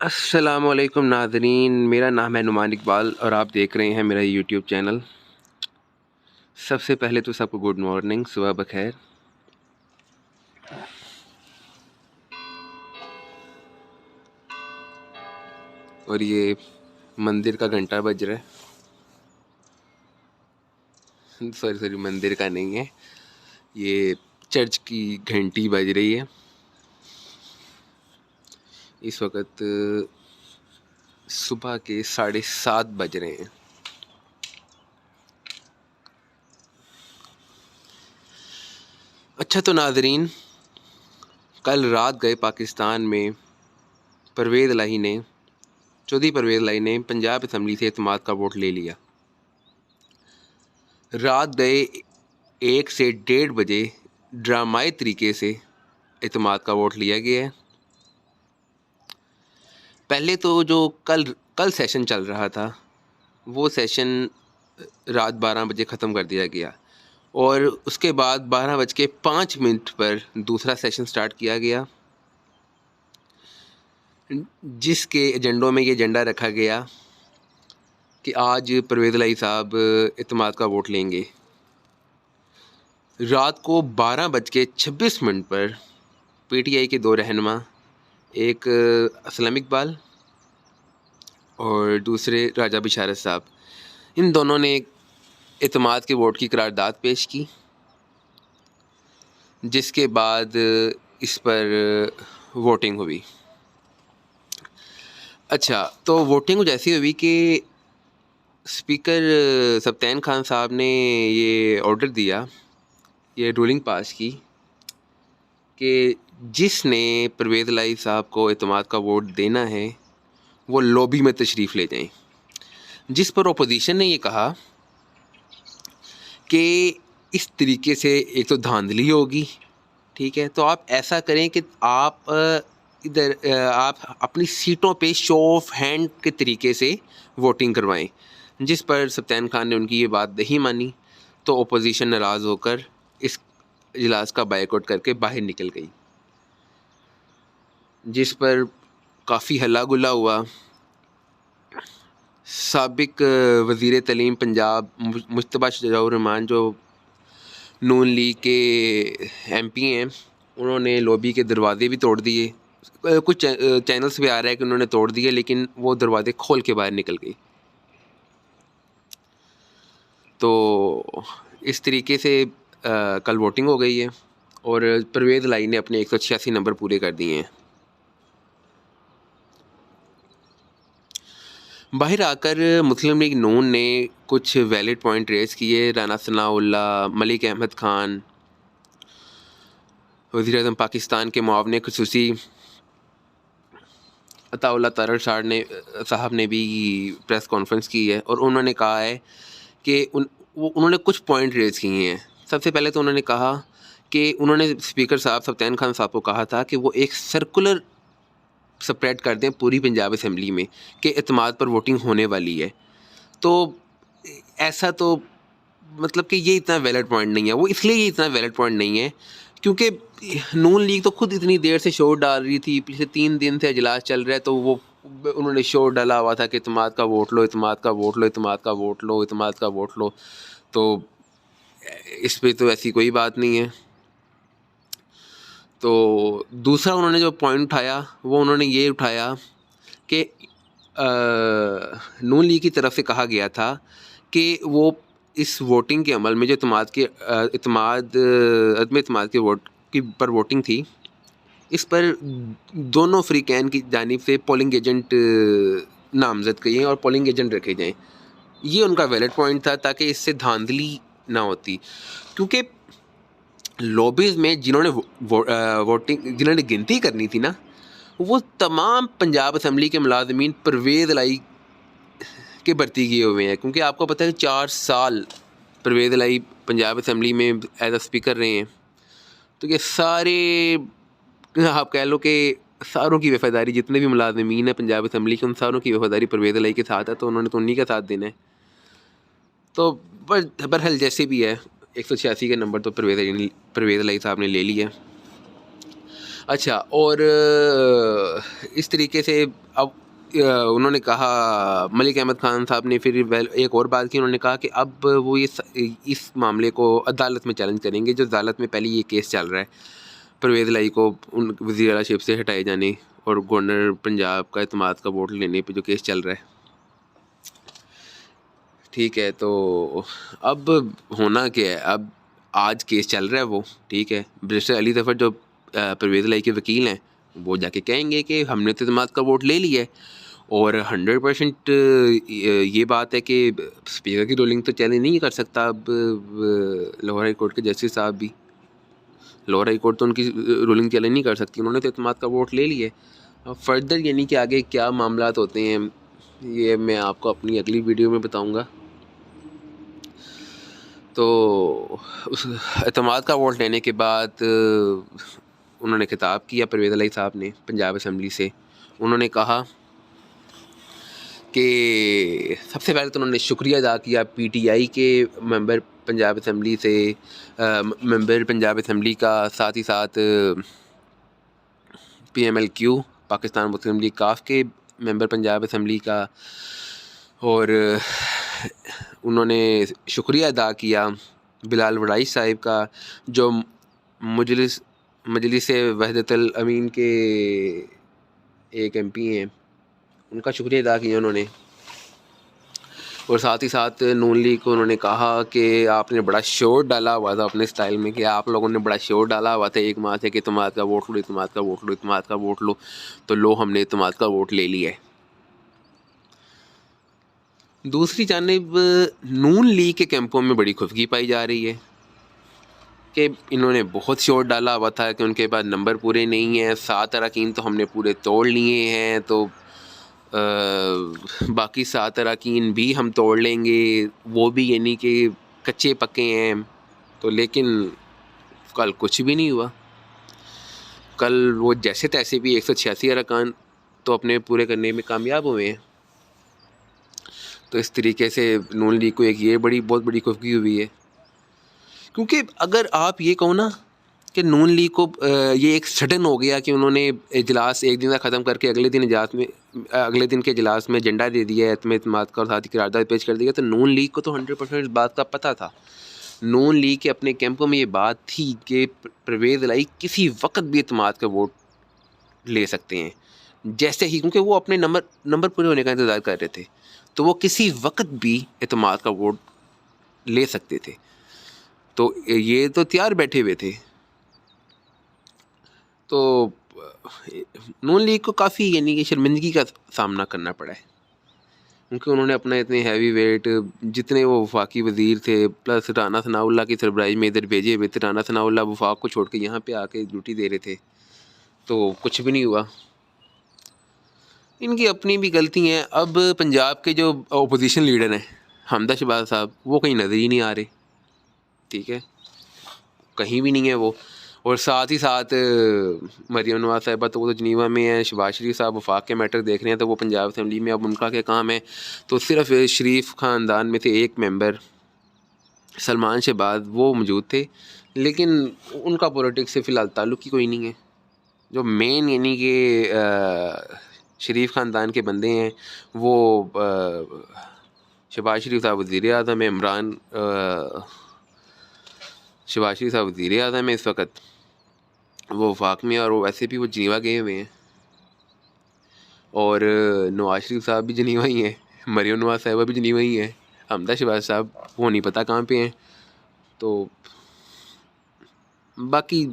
अस्सलामुअलैकुम नाज़रीन, मेरा नाम है नुमान इकबाल और आप देख रहे हैं मेरा यूट्यूब चैनल। सबसे पहले तो सबको गुड मॉर्निंग, सुबह बखैर। और ये मंदिर का घंटा बज रहा है। सॉरी, मंदिर का नहीं है, ये चर्च की घंटी बज रही है। इस वक्त सुबह के 7:30 बज रहे हैं। अच्छा तो नाज़रीन, कल रात गए पाकिस्तान में चौधरी परवेज़ इलाही ने पंजाब असम्बली से एतमाद का वोट ले लिया। रात गए 1 से 1:30 बजे ड्रामाई तरीके से एतमाद का वोट लिया गया है। पहले तो जो कल सेशन चल रहा था, वो सेशन रात 12 बजे ख़त्म कर दिया गया और उसके बाद 12:05 पर दूसरा सेशन स्टार्ट किया गया, जिसके एजेंडों में ये एजेंडा रखा गया कि आज परवेज़ इलाही साहब एतमाद का वोट लेंगे। रात को 12:26 पर पीटीआई के 2 रहनुमा, एक असलम इकबाल और दूसरे राजा बिशारत साहब, इन दोनों ने एतमाद के वोट की करारदाद पेश की, जिसके बाद इस पर वोटिंग हुई। अच्छा, तो वोटिंग कुछ ऐसी हुई कि स्पीकर सब्तैन खान साहब ने ये ऑर्डर दिया, ये रूलिंग पास की कि जिसने परवेज़ इलाही साहब को एतमाद का वोट देना है वो लॉबी में तशरीफ़ ले जाएं। जिस पर अपोजिशन ने ये कहा कि इस तरीके से एक तो धांधली होगी, ठीक है, तो आप ऐसा करें कि आप आप अपनी सीटों पे शो ऑफ हैंड के तरीके से वोटिंग करवाएं। जिस पर सब्तैन खान ने उनकी ये बात नहीं मानी, तो अपोजिशन नाराज़ होकर इस इजलास का बायकॉट करके बाहर निकल गई, जिस पर काफ़ी हल्ला गुल्ला हुआ। साबिक वज़ीर तालीम पंजाब मुश्तबा शजाउर रहमान, जो नून लीग के एमपी हैं, उन्होंने लॉबी के दरवाजे भी तोड़ दिए। कुछ चैनल्स पे आ रहा है कि उन्होंने तोड़ दिए, लेकिन वो दरवाजे खोल के बाहर निकल गई। तो इस तरीके से कल वोटिंग हो गई है और परवेज़ इलाही ने अपने 186 नंबर पूरे कर दिए हैं। बाहर आकर मुस्लिम लीग नून ने कुछ वैलिड पॉइंट रेज़ किए। राना सनाउल्लाह, मलिक अहमद ख़ान, वज़ीर-ए-आज़म पाकिस्तान के मुआविन ख़ुसूसी अताउल्लाह तारड़ साहब ने भी प्रेस कॉन्फ्रेंस की है और उन्होंने कहा है कि उन्होंने कुछ पॉइंट रेज़ किए हैं। सबसे पहले तो उन्होंने कहा कि उन्होंने स्पीकर साहब सब्तैन खान साहब को कहा था कि वो एक सर्कुलर स्प्रेड कर दें पूरी पंजाब असम्बली में कि एतमाद पर वोटिंग होने वाली है। तो ऐसा तो मतलब कि ये इतना वैलिड पॉइंट नहीं है। वो इसलिए ये इतना वैलिड पॉइंट नहीं है क्योंकि नून लीग तो खुद इतनी देर से शोर डाल रही थी, पिछले 3 दिन से इजलास चल रहा है, तो वो उन्होंने शोर डाला हुआ था कि एतमाद का वोट लो, एतमाद का वोट लो, एतमाद का वोट लो, एतमाद का वोट लो। तो इस पे तो ऐसी कोई बात नहीं है। तो दूसरा उन्होंने जो पॉइंट उठाया, वो उन्होंने ये उठाया कि नून लीग की तरफ से कहा गया था कि वो इस वोटिंग के अमल में जो अदम एतमाद के वोट की पर वोटिंग थी, इस पर दोनों फ़रीक़ैन की जानिब से पोलिंग एजेंट नामज़द किए और पोलिंग एजेंट रखे जाएँ। ये उनका वैलिड पॉइंट था ताकि इससे धांधली ना होती, क्योंकि लॉबीज़ में जिन्होंने गिनती करनी थी ना, वो तमाम पंजाब असम्बली के मुलाज़मीन परवेज़ इलाही के भर्ती किए हुए हैं। क्योंकि आपको पता है 4 साल परवेज़ इलाही पंजाब असम्बली में एज अ स्पीकर रहे हैं। तो ये सारे, आप कह लो कि सारों की वफ़ादारी, जितने भी मुलाज़मीन हैं पंजाब असम्बली के, उन सारों की वफ़ादारी परवेज़ इलाही के साथ है, तो उन्होंने तो उन्हीं का साथ देना है। तो बहरहाल जैसे भी है, 186 के नंबर तो परवेज़ इलाही साहब ने ले लिया। अच्छा, और इस तरीके से अब उन्होंने कहा, मलिक अहमद खान साहब ने फिर एक और बात की, उन्होंने कहा कि अब वो इस मामले को अदालत में चैलेंज करेंगे, जो अदालत में पहले ये केस चल रहा है परवेज़ लाई को उन वज़ीर आलाशिप से हटाए जाने और गवर्नर पंजाब का इत्मीनान का वोट लेने पे जो केस चल रहा है। ठीक है, तो अब होना क्या है, अब आज केस चल रहा है वो, ठीक है, बैरिस्टर अली ज़फ़र जो परवेज़ लाई के वकील हैं वो जाके कहेंगे कि हमने तो इत्मीनान का वोट ले लिया है, और 100% ये बात है कि स्पीकर की रूलिंग तो चैलेंज नहीं कर सकता अब लाहौर हाई कोर्ट के जस्टिस साहब भी। लाहौर हाई कोर्ट तो उनकी रूलिंग चैलेंज नहीं कर सकती, उन्होंने तो इत्मीनान का वोट ले लिया है। अब फर्दर यानी कि आगे क्या मामलात होते हैं ये मैं आपको अपनी अगली वीडियो में बताऊँगा। तो उस इत्मीनान का वोट लेने के बाद उन्होंने खिताब किया परवेज़ लाई साहब ने पंजाब असम्बली से। उन्होंने कहा कि सबसे पहले तो उन्होंने शुक्रिया अदा किया पीटीआई के मेंबर पंजाब असम्बली से, मेंबर पंजाब असम्बली का, साथ ही साथ PMLQ पाकिस्तान मुस्लिम लीग काफ के मेंबर पंजाब असम्बली का, और उन्होंने शुक्रिया अदा किया बिलाल वड़ाई साहिब का जो मजलिस वहदतुल अमीन के एक MP हैं, उनका शुक्रिया अदा किया उन्होंने। और साथ ही साथ नून लीग को उन्होंने कहा कि आपने बड़ा शोर डाला हुआ था अपने स्टाइल में, कि आप लोगों ने बड़ा शोर डाला हुआ था एक माह से कि इत्मीनान का वोट लो, इत्मीनान का वोट लो, इत्मीनान का वोट लो, तो लो हमने इत्मीनान का वोट ले लिया है। दूसरी जानिब नून लीग के कैंपों में बड़ी खुफगी पाई जा रही है कि इन्होंने बहुत शोर डाला हुआ था कि उनके पास नंबर पूरे नहीं हैं, 7 अरकान तो हमने पूरे तोड़ लिए हैं, तो बाकी 7 अरकान भी हम तोड़ लेंगे, वो भी यानी कि कच्चे पक्के हैं। तो लेकिन कल कुछ भी नहीं हुआ, कल वो जैसे तैसे भी 186 अरकान तो अपने पूरे करने में कामयाब हुए हैं। तो इस तरीके से नून लीग को एक ये बहुत बड़ी खुफगी हुई है, क्योंकि अगर आप ये कहो ना कि नून लीग को ये एक सडन हो गया कि उन्होंने इजलास एक दिन का ख़त्म करके अगले दिन के इजलास में एजेंडा दे दिया है इत्मीनान का और साथ ही करारदाद पेश कर दिया, तो नून लीग को तो 100% इस बात का पता था। नून लीग के अपने कैंपों में ये बात थी कि परवेज़ लाई किसी वक्त भी इत्मीनान का वोट ले सकते हैं, जैसे ही, क्योंकि वो अपने नंबर पूरे होने का इंतज़ार कर रहे थे, तो वो किसी वक्त भी इत्मीनान का वोट ले सकते थे। तो ये तो तैयार बैठे हुए थे। तो नून लीग को काफ़ी यानी कि शर्मिंदगी का सामना करना पड़ा है, क्योंकि उन्होंने अपना इतने हैवी वेट, जितने वो वफाकी वज़ीर थे प्लस राना सनाउल्लाह की सरबराही में इधर भेजे हुए थे, राना सनाउल्लाह वफाक को छोड़ के यहाँ पे आके ड्यूटी दे रहे थे, तो कुछ भी नहीं हुआ। इनकी अपनी भी गलती हैं। अब पंजाब के जो अपोजिशन लीडर हैं हमदा शहबाज साहब, वो कहीं नज़र ही नहीं आ रहे, ठीक है, कहीं भी नहीं है वो। और साथ ही साथ मरियम नवाज़ साहिबा तो वो तो जनीवा में है, शहबाज शरीफ साहब वफाक के मैटर देख रहे हैं, तो वो पंजाब असम्बली में अब उनका क्या काम है। तो सिर्फ शरीफ ख़ानदान में से एक मेंबर सलमान शहबाज वो मौजूद थे, लेकिन उनका पॉलिटिक्स से फ़िलहाल ताल्लुक़ ही कोई नहीं है। जो मेन यानी कि शरीफ ख़ानदान के बंदे हैं वो शहबाज शरीफ साहब वज़ीर आज़म है, शहबाज शरीफ साहब वज़ीर आज़म है इस वक्त, वो वफाक में, और वो वैसे भी वो जनीवा गए हुए हैं, और नवाज शरीफ साहब भी जनीवा ही हैं, मरियम नवाज़ साहिबा भी जनीवा ही हैं, हमदा शहबाज साहब वो नहीं पता कहाँ पे हैं। तो बाकी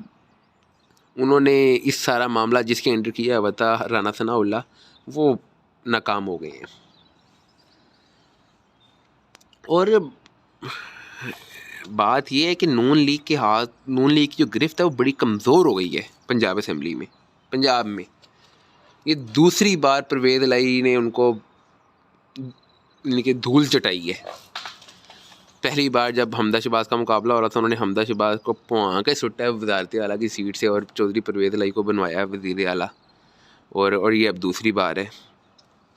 उन्होंने इस सारा मामला जिसके अंडर किया हुआ था राना सनाउल्लाह, वो नाकाम हो गए हैं। और बात ये है कि नून लीग की जो गिरफ्त है वो बड़ी कमज़ोर हो गई है पंजाब असम्बली में, पंजाब में। ये दूसरी बार परवेज़ लाई ने उनको यानी कि धूल चटाई है। पहली बार जब हमदा शहबाज का मुकाबला हो रहा था, उन्होंने हमदा शहबाज को पुआ के सुट्टा है वज़ारत आला की सीट से, और चौधरी परवेज़ लाई को बनवाया वज़ीर आला, और ये अब दूसरी बार है।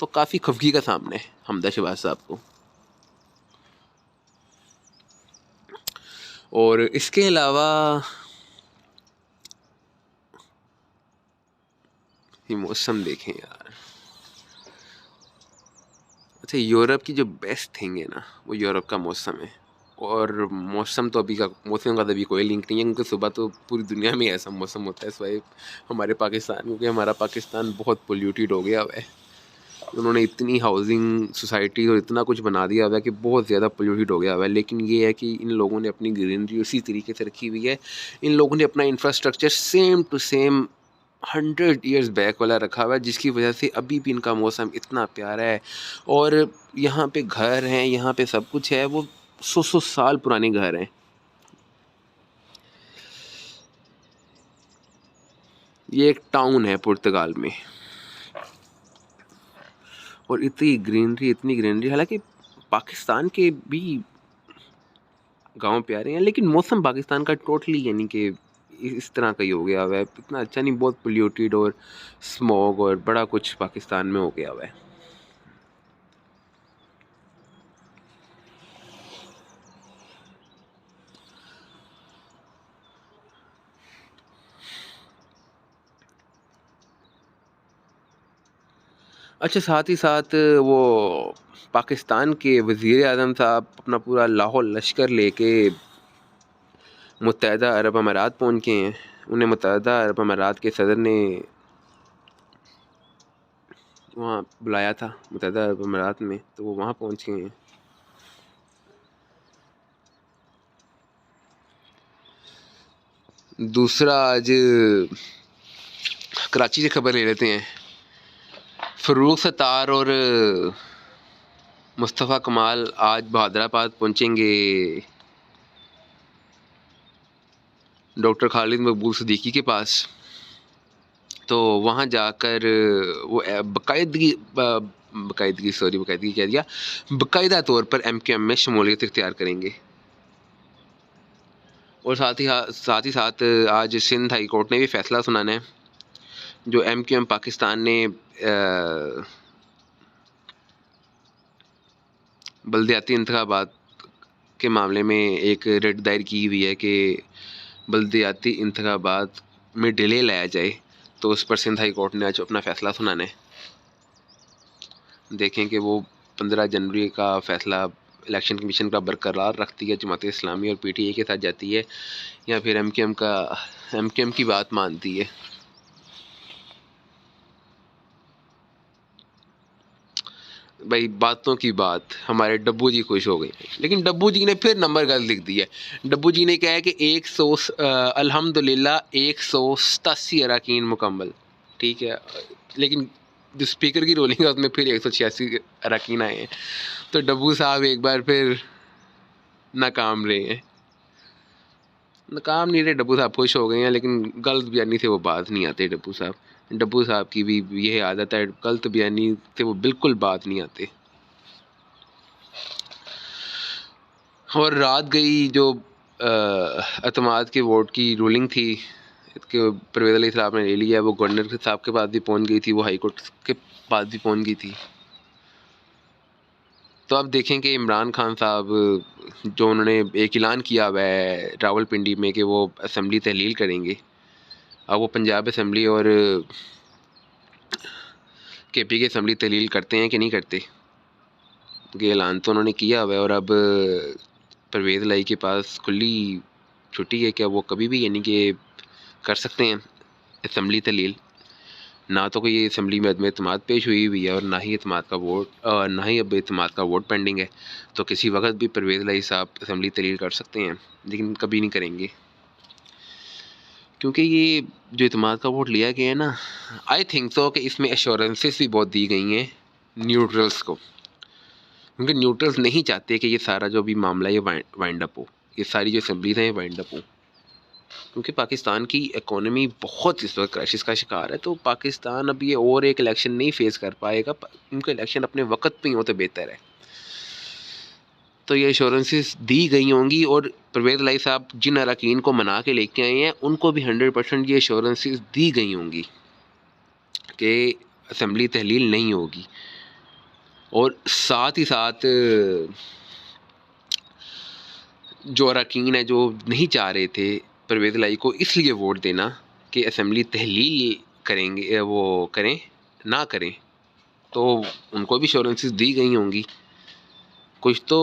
तो काफ़ी खफगी का सामना है हमदा शहबाज साहब को। और इसके अलावा ये मौसम देखें यार। अच्छा, यूरोप की जो बेस्ट थिंग है ना, वो यूरोप का मौसम है। और मौसम तो अभी का, मौसम का तो अभी कोई लिंक नहीं है, क्योंकि सुबह तो पूरी दुनिया में ऐसा मौसम होता है सिवाय हमारे पाकिस्तान, क्योंकि हमारा पाकिस्तान बहुत पोल्यूटेड हो गया हुआ है। उन्होंने इतनी हाउसिंग सोसाइटी और इतना कुछ बना दिया हुआ है कि बहुत ज़्यादा पोल्यूटेड हो गया हुआ है। लेकिन ये है कि इन लोगों ने अपनी ग्रीनरी उसी तरीके से रखी हुई है। इन लोगों ने अपना infrastructure same to same 100 years back वाला रखा हुआ है, जिसकी वजह से अभी भी इनका मौसम इतना प्यारा है। और यहाँ पे घर हैं, यहाँ पे सब कुछ है, वो 100 साल पुराने घर हैं। ये एक टाउन है पुर्तगाल में, और इतनी ग्रीनरी, हालांकि पाकिस्तान के भी गांव प्यारे हैं, लेकिन मौसम पाकिस्तान का टोटली यानी कि इस तरह का ही हो गया हुआ है। इतना अच्छा नहीं, बहुत पोल्यूटेड और स्मॉग और बड़ा कुछ पाकिस्तान में हो गया हुआ है। अच्छा, साथ ही साथ वो पाकिस्तान के वज़ीर आज़म साहब अपना पूरा लाहौर लश्कर लेके मुत्तहदा अरब अमारात पहुँच गए हैं। उन्हें मुत्तहदा अरब अमारात के सदर ने वहाँ बुलाया था, मुत्तहदा अरब अमारात में, तो वो वहाँ पहुँच गए हैं। दूसरा, आज कराची से खबर ले लेते हैं। फ़रूक सत्तार और मुस्तफ़ा कमाल आज बहादराबाद पहुँचेंगे डॉक्टर खालिद मकबूल सिद्दीकी के पास। तो वहाँ जाकर वो बाकायदगी कह दिया, बाकायदा तौर पर MQM में शमूलियत इख्तियार करेंगे। और साथ ही साथ आज सिंध हाई कोर्ट ने भी फ़ैसला सुनाना है। जो MQM पाकिस्तान ने बल्दियाती इंतखाबात के मामले में एक रिट दायर की हुई है कि बल्दियाती इंतखाबात में डिले लाया जाए, तो उस पर सिंध हाई कोर्ट ने आज अपना फ़ैसला सुनाना है। देखें कि वो 15 जनवरी का फ़ैसला इलेक्शन कमीशन का बरकरार रखती है, जमात इस्लामी और PTI के साथ जाती है, या फिर MQM की बात मानती है। भाई, बातों की बात, हमारे डब्बू जी खुश हो गए, लेकिन डब्बू जी ने फिर नंबर गलत लिख दिया है। डब्बू जी ने कहा है कि अल्हम्दुलिल्लाह 187 अरकान मुकम्मल, ठीक है, लेकिन जो स्पीकर की रोलिंग है उसमें फिर 186 अरकान आए हैं। तो डब्बू साहब एक बार फिर नाकाम रहे हैं। नाकाम नहीं रहे, डब्बू साहब खुश हो गए हैं, लेकिन गलत बयानी से वो बात नहीं आते। डब्बू साहब की भी यह आदत है, गलत बयानी से वो बिल्कुल बात नहीं आते। और रात गई जो अतमाद के वोट की रूलिंग थी, इसके परवेज़ अली साहब ने ले लिया, वो गवर्नर साहब के पास भी पहुंच गई थी, वो हाई कोर्ट के पास भी पहुंच गई थी। तो अब देखें कि इमरान खान साहब, जो उन्होंने एक ऐलान किया हुआ है रावलपिंडी में कि वो असम्बली तहलील करेंगे, अब वो पंजाब असम्बली और KP की असम्बली तहलील करते हैं कि नहीं करते। ये ऐलान तो उन्होंने किया हुआ है, और अब परवेज़ लाई के पास खुली छुट्टी है कि वो कभी भी यानी कि कर सकते हैं असम्बली तहलील। ना तो कोई असम्बली में अदम एतमाद पेश हुई है, और ना ही ना ही अब एतमाद का वोट पेंडिंग है। तो किसी वक्त भी परवेज़ लाई साहब असम्बली तहलील कर सकते हैं, लेकिन कभी नहीं करेंगे, क्योंकि ये जो एतमाद का वोट लिया गया है ना, आई थिंक सो कि इसमें एश्योरेंसेस भी बहुत दी गई हैं न्यूट्रल्स को, क्योंकि न्यूट्रल्स नहीं चाहते कि ये सारा जो भी मामला है ये वाइंड अप हो, ये सारी जो असम्बलीज हैं ये वाइंड अप हो, क्योंकि पाकिस्तान की इकोनॉमी बहुत इस वक्त क्राइसिस का शिकार है। तो पाकिस्तान अब ये और एक इलेक्शन नहीं फेस कर पाएगा, उनको इलेक्शन अपने वक्त पे ही हो तो बेहतर है। तो ये एश्योरेंसेस दी गई होंगी, और परवेज़ लाई साहब जिन अरकान को मना के लेके आए हैं उनको भी 100% ये एश्योरेंसेस दी गई होंगी कि असम्बली तहलील नहीं होगी। और साथ ही साथ जो अरकान है जो नहीं चाह रहे थे परवेज़ लाई को इसलिए वोट देना कि असम्बली तहलील करेंगे, वो करें ना करें, तो उनको भी श्योरेंसेस दी गई होंगी कुछ तो।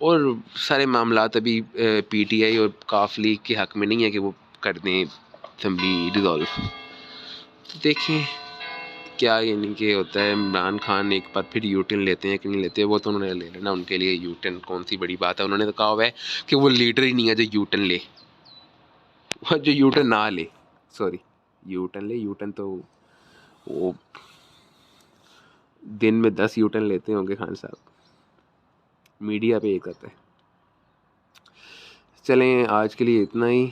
और सारे मामलात अभी पीटीआई और काफ लीग के हक़ में नहीं है कि वो कर दें असम्बली डिज़ोल्व। तो देखें क्या यानी कि होता है। इमरान खान एक बार फिर यू टर्न लेते हैं कि नहीं लेते, वो तो उन्होंने ले लेना, उनके लिए यू टर्न कौन सी बड़ी बात है। उन्होंने तो कहा हुआ है कि वो लीडर ही नहीं है जो यू टर्न ले, जो यू टर्न ना ले, सॉरी यू टर्न ले, यू टर्न तो वो दिन में 10 यू टर्न लेते होंगे खान साहब, मीडिया पे ये करता है। चलें आज के लिए इतना ही,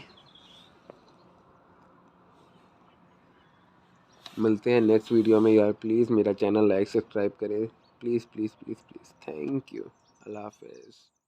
मिलते हैं नेक्स्ट वीडियो में। यार प्लीज़ मेरा चैनल लाइक सब्सक्राइब करें, please please please please, thank you, Allah हाफ़िज़।